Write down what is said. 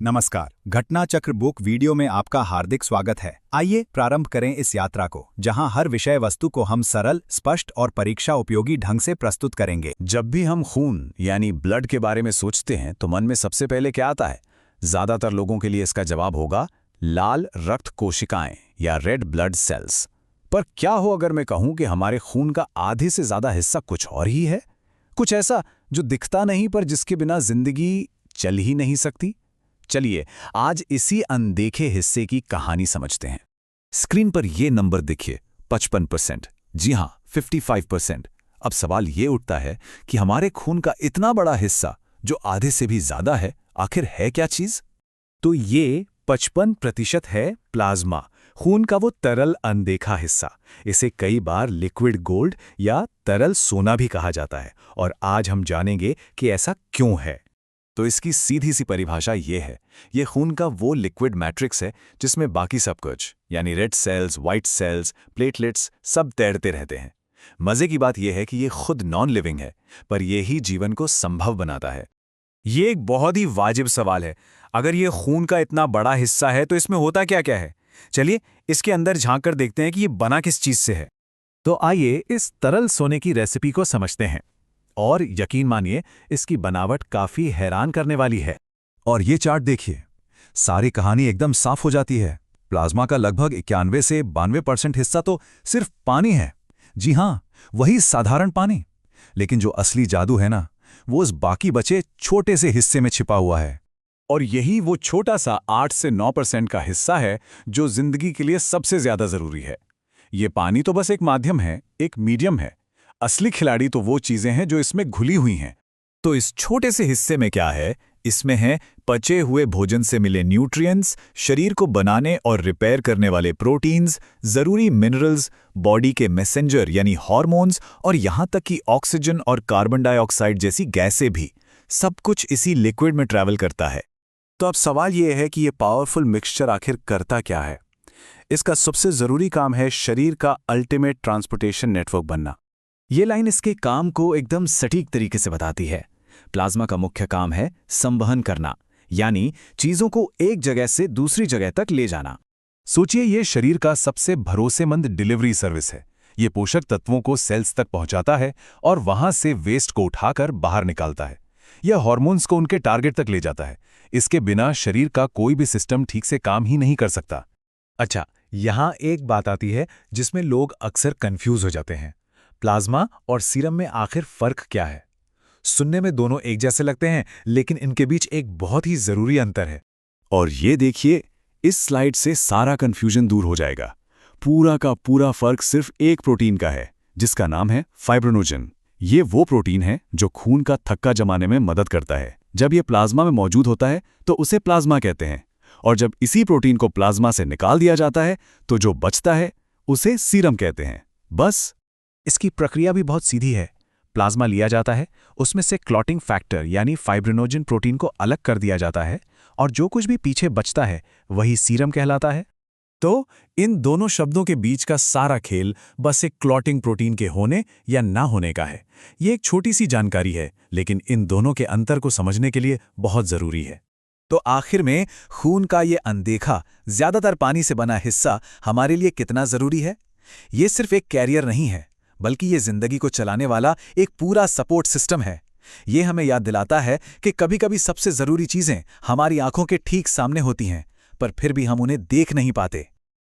नमस्कार। घटना चक्र बुक वीडियो में आपका हार्दिक स्वागत है। आइए प्रारंभ करें इस यात्रा को, जहां हर विषय वस्तु को हम सरल, स्पष्ट और परीक्षा उपयोगी ढंग से प्रस्तुत करेंगे। जब भी हम खून यानी ब्लड के बारे में सोचते हैं तो मन में सबसे पहले क्या आता है? ज्यादातर लोगों के लिए इसका जवाब होगा लाल रक्त कोशिकाएं या रेड ब्लड सेल्स। पर क्या हो अगर मैं कहूं कि हमारे खून का आधे से ज्यादा हिस्सा कुछ और ही है, कुछ ऐसा जो दिखता नहीं पर जिसके बिना जिंदगी चल ही नहीं सकती। चलिए आज इसी अनदेखे हिस्से की कहानी समझते हैं। स्क्रीन पर यह नंबर देखिए, 55%। जी हां, 55%। अब सवाल यह उठता है कि हमारे खून का इतना बड़ा हिस्सा जो आधे से भी ज्यादा है, आखिर है क्या चीज? तो ये 55% है प्लाज्मा, खून का वो तरल अनदेखा हिस्सा। इसे कई बार लिक्विड गोल्ड या तरल सोना भी कहा जाता है, और आज हम जानेंगे कि ऐसा क्यों है। तो इसकी सीधी सी परिभाषा ये है, ये खून का वो लिक्विड मैट्रिक्स है जिसमें बाकी सब कुछ यानी red cells, white cells, platelets सब तैरते रहते हैं। मजे की बात यह है कि ये खुद नॉन लिविंग है, पर यह ही जीवन को संभव बनाता है। ये एक बहुत ही वाजिब सवाल है। अगर ये खून का इतना बड़ा हिस्सा है तो इसमें होता क्या क्या है? चलिए इसके अंदर झांक कर देखते हैं कि ये बना किस चीज से है। तो आइए इस तरल सोने की रेसिपी को समझते हैं, और यकीन मानिए इसकी बनावट काफी हैरान करने वाली है। और ये चार्ट देखिए, सारी कहानी एकदम साफ हो जाती है। प्लाज्मा का लगभग 91 से 92% हिस्सा तो सिर्फ पानी है। जी हां, वही साधारण पानी। लेकिन जो असली जादू है ना, वो उस बाकी बचे छोटे से हिस्से में छिपा हुआ है। और यही वो छोटा सा 8 से 9% का हिस्सा है जो जिंदगी के लिए सबसे ज्यादा जरूरी है। ये पानी तो बस एक माध्यम है, एक मीडियम है। असली खिलाड़ी तो वो चीजें हैं जो इसमें घुली हुई हैं। तो इस छोटे से हिस्से में क्या है? इसमें है पचे हुए भोजन से मिले न्यूट्रिएंट्स, शरीर को बनाने और रिपेयर करने वाले प्रोटीन्स, जरूरी मिनरल्स, बॉडी के मैसेंजर यानी हार्मोन्स, और यहां तक कि ऑक्सीजन और कार्बन डाइऑक्साइड जैसी गैसें भी। सब कुछ इसी लिक्विड में ट्रैवल करता है। तो अब सवाल यह है कि ये पावरफुल मिक्सचर आखिर करता क्या है? इसका सबसे जरूरी काम है शरीर का अल्टीमेट ट्रांसपोर्टेशन नेटवर्क बनना। ये लाइन इसके काम को एकदम सटीक तरीके से बताती है। प्लाज्मा का मुख्य काम है संवहन करना, यानी चीजों को एक जगह से दूसरी जगह तक ले जाना। सोचिए, ये शरीर का सबसे भरोसेमंद डिलीवरी सर्विस है। ये पोषक तत्वों को सेल्स तक पहुंचाता है और वहां से वेस्ट को उठाकर बाहर निकालता है। यह हार्मोन्स को उनके टारगेट तक ले जाता है। इसके बिना शरीर का कोई भी सिस्टम ठीक से काम ही नहीं कर सकता। अच्छा, यहां एक बात आती है जिसमें लोग अक्सर कंफ्यूज हो जाते हैं। प्लाज्मा और सीरम में आखिर फर्क क्या है? सुनने में दोनों एक जैसे लगते हैं, लेकिन इनके बीच एक बहुत ही जरूरी अंतर है। और ये देखिए, इस स्लाइड से सारा कंफ्यूजन दूर हो जाएगा। पूरा का पूरा फर्क सिर्फ एक प्रोटीन का है, जिसका नाम है फाइब्रिनोजन। ये वो प्रोटीन है जो खून का थक्का जमाने में मदद करता है। जब ये प्लाज्मा में मौजूद होता है तो उसे प्लाज्मा कहते हैं, और जब इसी प्रोटीन को प्लाज्मा से निकाल दिया जाता है तो जो बचता है उसे सीरम कहते हैं। बस। इसकी प्रक्रिया भी बहुत सीधी है। प्लाज्मा लिया जाता है, उसमें से क्लॉटिंग फैक्टर यानी फाइब्रिनोजन प्रोटीन को अलग कर दिया जाता है, और जो कुछ भी पीछे बचता है वही सीरम कहलाता है। तो इन दोनों शब्दों के बीच का सारा खेल बस एक क्लॉटिंग प्रोटीन के होने या ना होने का है। ये एक छोटी सी जानकारी है, लेकिन इन दोनों के अंतर को समझने के लिए बहुत जरूरी है। तो आखिर में खून का ये अनदेखा, ज्यादातर पानी से बना हिस्सा हमारे लिए कितना जरूरी है? ये सिर्फ एक कैरियर नहीं है, बल्कि ये जिंदगी को चलाने वाला एक पूरा सपोर्ट सिस्टम है। ये हमें याद दिलाता है कि कभी कभी सबसे जरूरी चीजें हमारी आंखों के ठीक सामने होती हैं, पर फिर भी हम उन्हें देख नहीं पाते।